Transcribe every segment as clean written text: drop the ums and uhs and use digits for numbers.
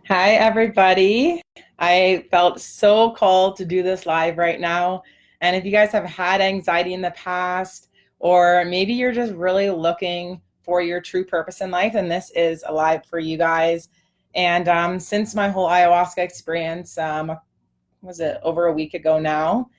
Hi, everybody. I felt so called to do this live right now. And if you guys have had anxiety in the past, or maybe you're just really looking for your true purpose in life, then this is a live for you guys. And since my whole ayahuasca experience, was it over a week ago now?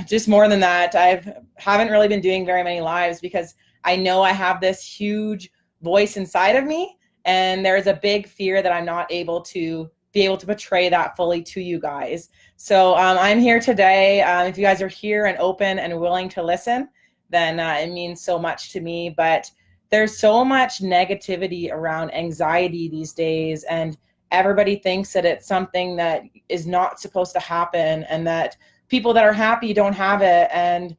Just more than that, haven't really been doing very many lives because I know I have this huge voice inside of me, and there's a big fear that I'm not able to be able to portray that fully to you guys. So I'm here today. If you guys are here and open and willing to listen, then it means so much to me. But there's so much negativity around anxiety these days, and everybody thinks that it's something that is not supposed to happen, and that people that are happy don't have it, and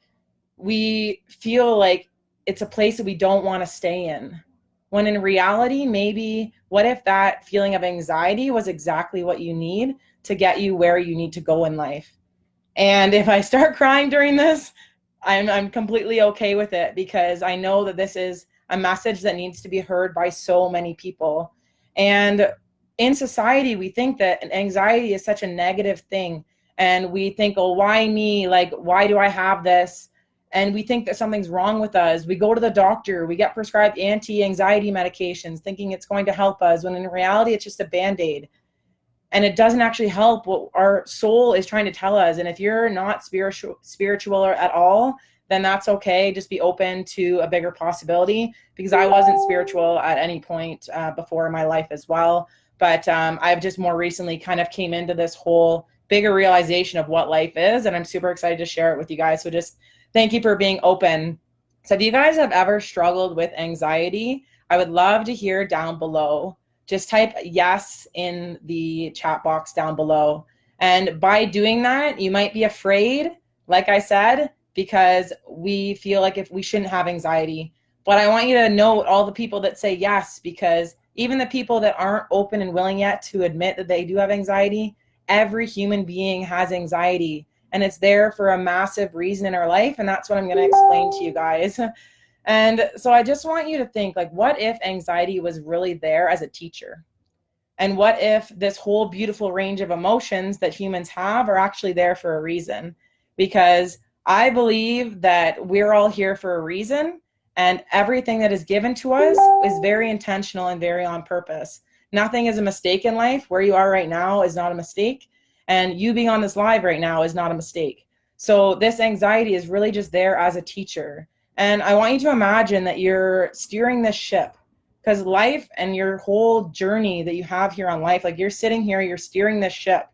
we feel like it's a place that we don't want to stay in, when in reality, maybe what if that feeling of anxiety was exactly what you need to get you where you need to go in life? And if I start crying during this, I'm completely okay with it, because I know that this is a message that needs to be heard by so many people. And in society, we think that anxiety is such a negative thing. And we think, oh, why me? Like, why do I have this? And we think that something's wrong with us. We go to the doctor, we get prescribed anti-anxiety medications thinking it's going to help us, when in reality, it's just a Band-Aid. And it doesn't actually help what our soul is trying to tell us. And if you're not spiritual at all, then that's okay. Just be open to a bigger possibility, because I wasn't spiritual at any point before in my life as well. But I've just more recently kind of came into this whole bigger realization of what life is, and I'm super excited to share it with you guys. So just thank you for being open. So if you guys have ever struggled with anxiety, I would love to hear down below. Just type yes in the chat box down below. And by doing that, you might be afraid, like I said, because we feel like if we shouldn't have anxiety. But I want you to note all the people that say yes, because even the people that aren't open and willing yet to admit that they do have anxiety, every human being has anxiety, and it's there for a massive reason in our life. And that's what I'm going to explain to you guys. And so I just want you to think, like, what if anxiety was really there as a teacher? And what if this whole beautiful range of emotions that humans have are actually there for a reason? Because I believe that we're all here for a reason, and everything that is given to us is very intentional and very on purpose. Nothing is a mistake in life. Where you are right now is not a mistake, and you being on this live right now is not a mistake. So this anxiety is really just there as a teacher. And I want you to imagine that you're steering this ship, because life and your whole journey that you have here on life, like, you're sitting here, you're steering this ship,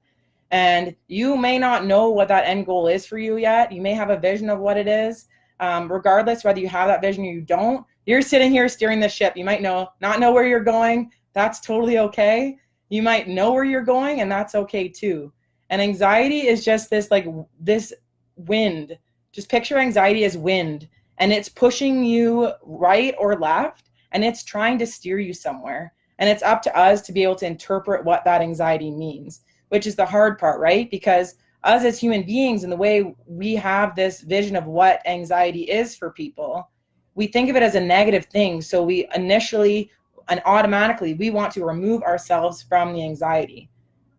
and you may not know what that end goal is for you yet. You may have a vision of what it is. Regardless whether you have that vision or you don't, you're sitting here steering the ship. You might not know where you're going. That's totally okay. You might know where you're going, and that's okay too. And anxiety is just this wind. Just picture anxiety as wind, and it's pushing you right or left, and it's trying to steer you somewhere. And it's up to us to be able to interpret what that anxiety means, which is the hard part, right? Because us as human beings, and the way we have this vision of what anxiety is for people, we think of it as a negative thing. So we initially and automatically, we want to remove ourselves from the anxiety.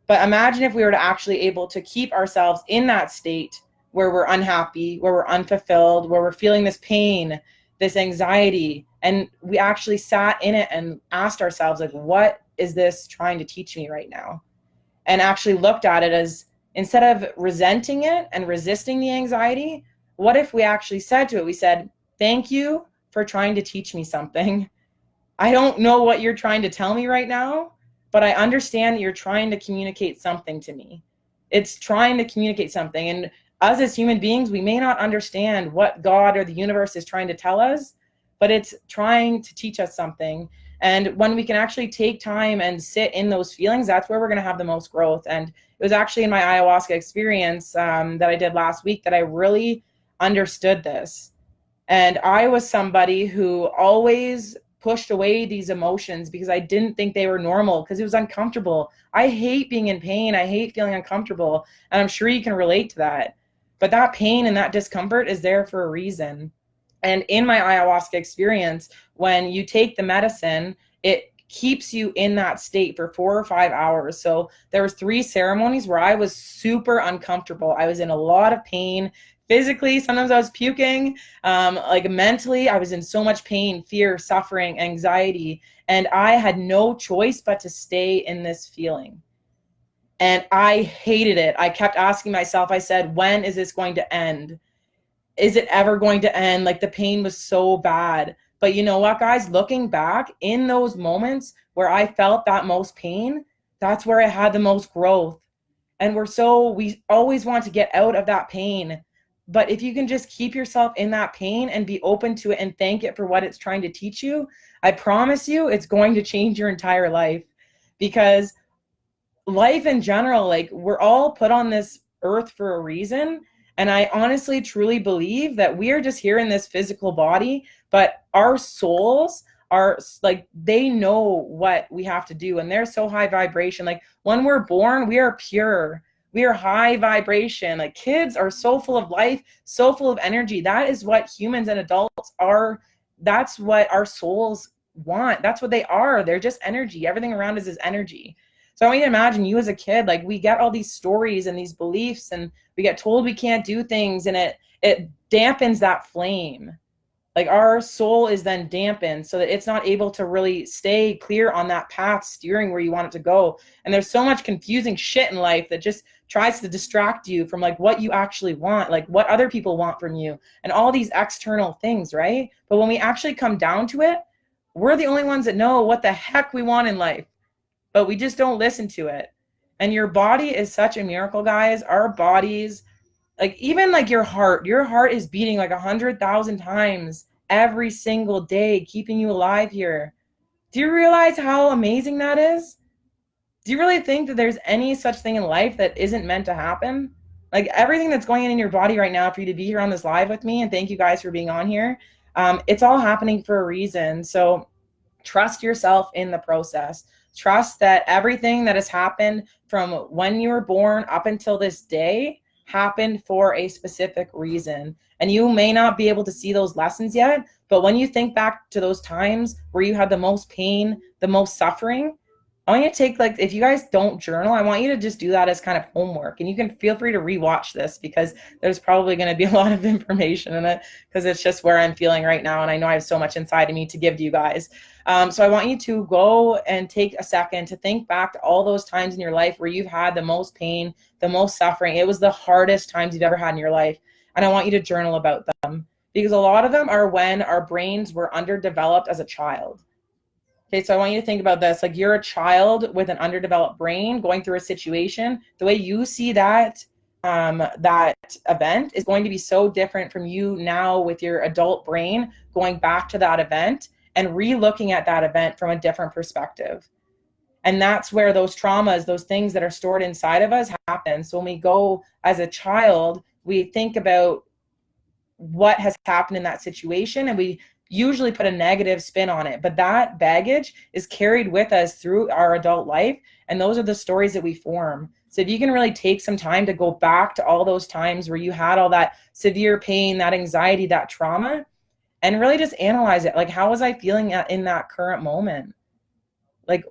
But imagine if we were to actually able to keep ourselves in that state where we're unhappy, where we're unfulfilled, where we're feeling this pain, this anxiety, and we actually sat in it and asked ourselves, like, what is this trying to teach me right now? And actually looked at it as, instead of resenting it and resisting the anxiety, what if we actually said to it, we said, thank you for trying to teach me something. I don't know what you're trying to tell me right now, but I understand that you're trying to communicate something to me. It's trying to communicate something. And us as human beings, we may not understand what God or the universe is trying to tell us, but it's trying to teach us something. And when we can actually take time and sit in those feelings, that's where we're going to have the most growth. And it was actually in my ayahuasca experience that I did last week that I really understood this. And I was somebody who always pushed away these emotions because I didn't think they were normal, because it was uncomfortable. I hate being in pain. I hate feeling uncomfortable. And I'm sure you can relate to that. But that pain and that discomfort is there for a reason. And in my ayahuasca experience, when you take the medicine, it keeps you in that state for 4 or 5 hours. So there was 3 ceremonies where I was super uncomfortable. I was in a lot of pain. Physically, sometimes I was puking, like mentally, I was in so much pain, fear, suffering, anxiety, and I had no choice but to stay in this feeling. And I hated it. I kept asking myself, I said, when is this going to end? Is it ever going to end? Like, the pain was so bad. But you know what, guys? Looking back, in those moments where I felt that most pain, that's where I had the most growth. And we always want to get out of that pain. But if you can just keep yourself in that pain and be open to it and thank it for what it's trying to teach you, I promise you it's going to change your entire life. Because life in general, like, we're all put on this earth for a reason. And I honestly, truly believe that we are just here in this physical body, but our souls are like, they know what we have to do, and they're so high vibration. Like, when we're born, we are pure. We are high vibration. Like, kids are so full of life, so full of energy. That is what humans and adults are. That's what our souls want. That's what they are. They're just energy. Everything around us is energy. So I want you to imagine you as a kid, like, we get all these stories and these beliefs, and we get told we can't do things, and it dampens that flame. Like, our soul is then dampened so that it's not able to really stay clear on that path, steering where you want it to go. And there's so much confusing shit in life that just tries to distract you from, like, what you actually want, like what other people want from you, and all these external things, right? But when we actually come down to it, we're the only ones that know what the heck we want in life, but we just don't listen to it. And your body is such a miracle, guys. Our bodies, like, even like your heart is beating like 100,000 times every single day, keeping you alive here. Do you realize how amazing that is? Do you really think that there's any such thing in life that isn't meant to happen? Like, everything that's going on in your body right now, for you to be here on this live with me, and thank you guys for being on here, it's all happening for a reason. So trust yourself in the process. Trust that everything that has happened from when you were born up until this day happened for a specific reason. And you may not be able to see those lessons yet, but when you think back to those times where you had the most pain, the most suffering, I want you to take, like, if you guys don't journal, I want you to just do that as kind of homework. And you can feel free to rewatch this, because there's probably going to be a lot of information in it, because it's just where I'm feeling right now. And I know I have so much inside of me to give to you guys. So I want you to go and take a second to think back to all those times in your life where you've had the most pain, the most suffering. It was the hardest times you've ever had in your life. And I want you to journal about them, because a lot of them are when our brains were underdeveloped as a child. Okay, so I want you to think about this. Like, you're a child with an underdeveloped brain going through a situation. The way you see that that event is going to be so different from you now with your adult brain going back to that event and re-looking at that event from a different perspective. And that's where those traumas, those things that are stored inside of us happen. So when we go as a child, we think about what has happened in that situation, and we usually put a negative spin on it, but that baggage is carried with us through our adult life, and those are the stories that we form. So if you can really take some time to go back to all those times where you had all that severe pain, that anxiety, that trauma, and really just analyze it. Like, how was I feeling in that current moment? Like,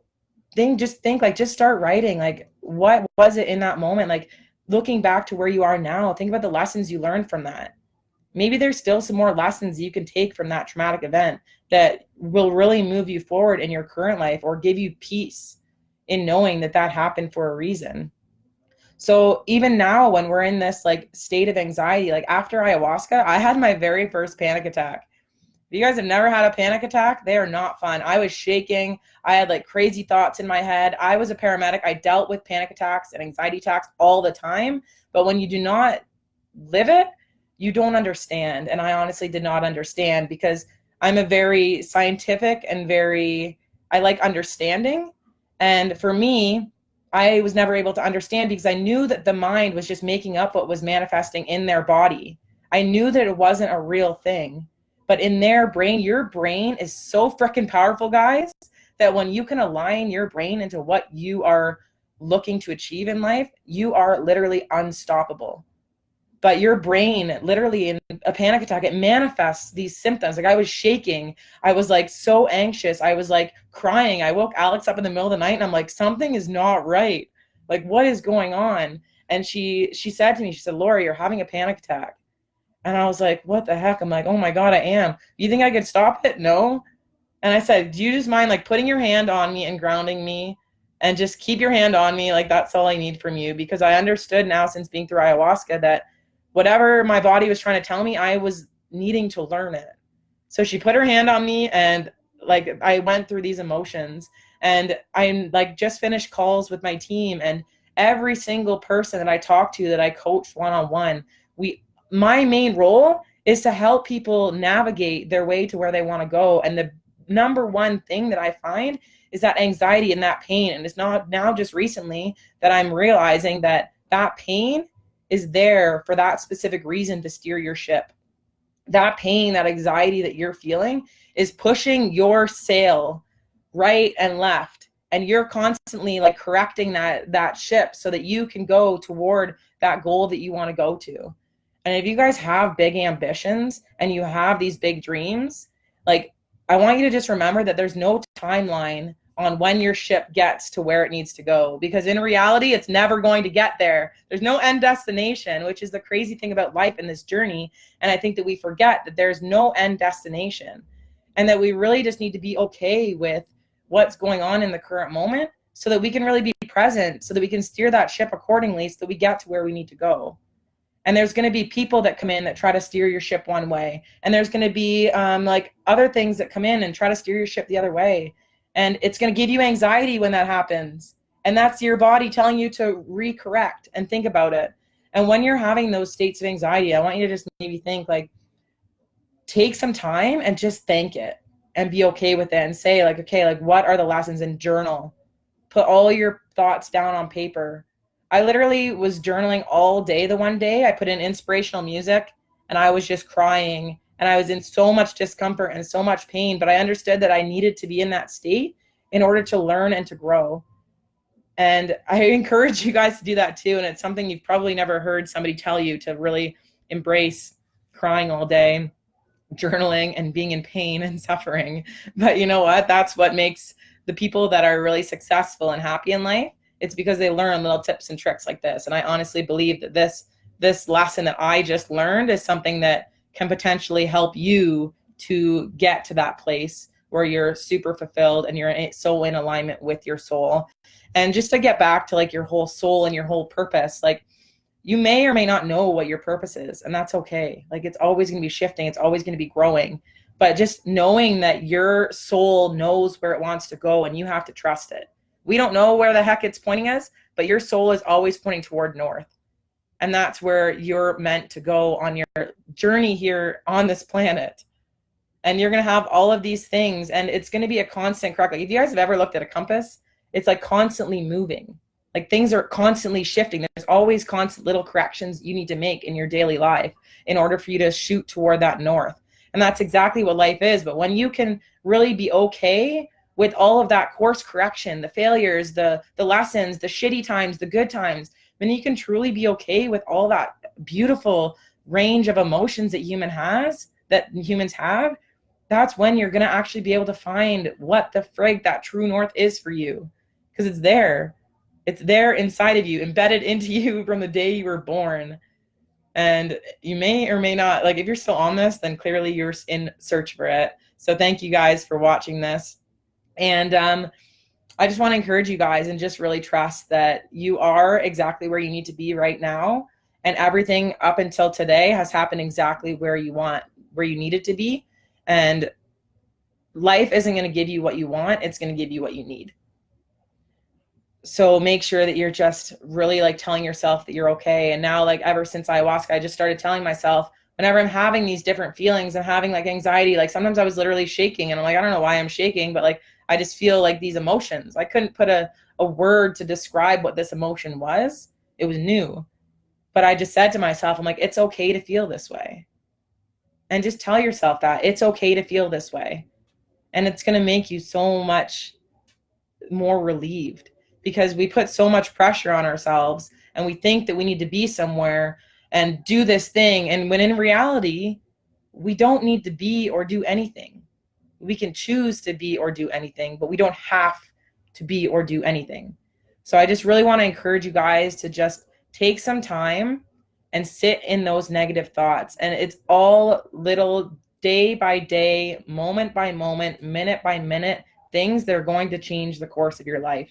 just start writing. Like, what was it in that moment? Like, looking back to where you are now, think about the lessons you learned from that. Maybe there's still some more lessons you can take from that traumatic event that will really move you forward in your current life, or give you peace in knowing that that happened for a reason. So even now, when we're in this like state of anxiety, like after ayahuasca, I had my very first panic attack. If you guys have never had a panic attack, they are not fun. I was shaking. I had like crazy thoughts in my head. I was a paramedic. I dealt with panic attacks and anxiety attacks all the time. But when you do not live it, you don't understand. And I honestly did not understand, because I'm a very scientific and I like understanding. And for me, I was never able to understand, because I knew that the mind was just making up what was manifesting in their body. I knew that it wasn't a real thing. But in their brain, your brain is so freaking powerful, guys, that when you can align your brain into what you are looking to achieve in life, you are literally unstoppable. but your brain literally in a panic attack, it manifests these symptoms. Like I was shaking. I was like so anxious. I was like crying. I woke Alex up in the middle of the night and I'm like, something is not right. Like, what is going on? And she said to me, she said, Laura, you're having a panic attack. And I was like, what the heck? I'm like, oh my God, I am. You think I could stop it? No. And I said, do you just mind like putting your hand on me and grounding me and just keep your hand on me? Like, that's all I need from you. Because I understood now since being through ayahuasca that whatever my body was trying to tell me, I was needing to learn it. So she put her hand on me and like I went through these emotions, and I like just finished calls with my team, and every single person that I talked to that I coached one-on-one, my main role is to help people navigate their way to where they want to go. And the number one thing that I find is that anxiety and that pain. And it's not now just recently that I'm realizing that that pain is there for that specific reason, to steer your ship. That pain, that anxiety that you're feeling is pushing your sail right and left. And you're constantly like correcting that ship so that you can go toward that goal that you want to go to. And if you guys have big ambitions and you have these big dreams, like I want you to just remember that there's no timeline on when your ship gets to where it needs to go, because in reality, it's never going to get there. There's no end destination, which is the crazy thing about life in this journey. And I think that we forget that there's no end destination, and that we really just need to be okay with what's going on in the current moment so that we can really be present, so that we can steer that ship accordingly, so that we get to where we need to go. And there's going to be people that come in that try to steer your ship one way. And there's going to be like other things that come in and try to steer your ship the other way. And it's going to give you anxiety when that happens. And that's your body telling you to recorrect and think about it. And when you're having those states of anxiety, I want you to just maybe think like, take some time and just thank it and be okay with it and say like, okay, like what are the lessons, and journal. Put all your thoughts down on paper. I literally was journaling all day the one day. I put in inspirational music and I was just crying, and I was in so much discomfort and so much pain, but I understood that I needed to be in that state in order to learn and to grow. And I encourage you guys to do that too. And it's something you've probably never heard somebody tell you, to really embrace crying all day, journaling, and being in pain and suffering. But you know what? That's what makes the people that are really successful and happy in life. It's because they learn little tips and tricks like this. And I honestly believe that this lesson that I just learned is something that can potentially help you to get to that place where you're super fulfilled and you're so in alignment with your soul. And just to get back to like your whole soul and your whole purpose, like you may or may not know what your purpose is, and that's okay. Like it's always going to be shifting. It's always going to be growing. But just knowing that your soul knows where it wants to go, and you have to trust it. We don't know where the heck it's pointing us, but your soul is always pointing toward north. And that's where you're meant to go on your journey here on this planet. And you're going to have all of these things, and it's going to be a constant correct. Like if you guys have ever looked at a compass, it's like constantly moving. Like things are constantly shifting. There's always constant little corrections you need to make in your daily life in order for you to shoot toward that north. And that's exactly what life is. But when you can really be okay with all of that course correction, the failures, the lessons, the shitty times, the good times, then you can truly be okay with all that beautiful range of emotions that humans have. That's when you're going to actually be able to find what the frig that true north is for you. Because it's there. It's there inside of you, embedded into you from the day you were born. And you may or may not, like if you're still on this, then clearly you're in search for it. So thank you guys for watching this. And I just want to encourage you guys and just really trust that you are exactly where you need to be right now. And everything up until today has happened exactly where you need it to be. And life isn't going to give you what you want. It's going to give you what you need. So make sure that you're just really like telling yourself that you're okay. And now, like ever since ayahuasca, I just started telling myself whenever I'm having these different feelings, I'm having like anxiety, like sometimes I was literally shaking and I'm like, I don't know why I'm shaking, but like, I just feel like these emotions. I couldn't put a word to describe what this emotion was. It was new. But I just said to myself, I'm like, it's okay to feel this way. And just tell yourself that it's okay to feel this way. And it's going to make you so much more relieved, because we put so much pressure on ourselves and we think that we need to be somewhere and do this thing. And when in reality, we don't need to be or do anything. We can choose to be or do anything, but we don't have to be or do anything. So I just really want to encourage you guys to just take some time and sit in those negative thoughts. And it's all little day by day, moment by moment, minute by minute things that are going to change the course of your life.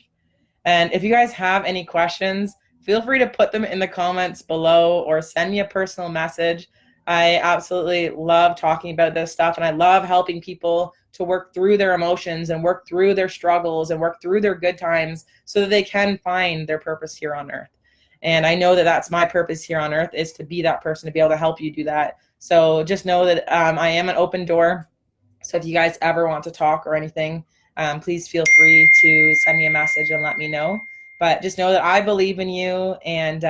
And if you guys have any questions, feel free to put them in the comments below or send me a personal message. I absolutely love talking about this stuff, and I love helping people to work through their emotions and work through their struggles and work through their good times so that they can find their purpose here on earth. And I know that that's my purpose here on earth, is to be that person, to be able to help you do that. So just know that I am an open door. So if you guys ever want to talk or anything, please feel free to send me a message and let me know. But just know that I believe in you, and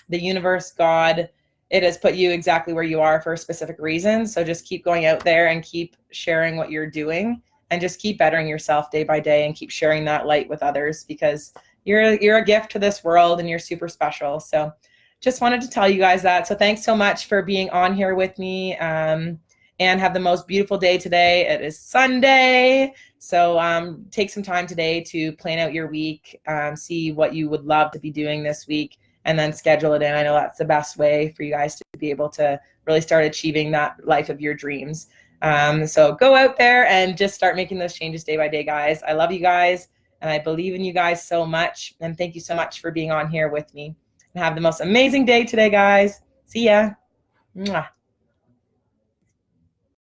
the universe, God, it has put you exactly where you are for a specific reason. So just keep going out there and keep sharing what you're doing, and just keep bettering yourself day by day, and keep sharing that light with others, because you're a gift to this world and you're super special. So just wanted to tell you guys that. So thanks so much for being on here with me, and have the most beautiful day today. It is Sunday. So take some time today to plan out your week, see what you would love to be doing this week, and then schedule it in. I know that's the best way for you guys to be able to really start achieving that life of your dreams. So go out there and just start making those changes day by day, guys. I love you guys, and I believe in you guys so much. And thank you so much for being on here with me. And have the most amazing day today, guys. See ya. Mwah.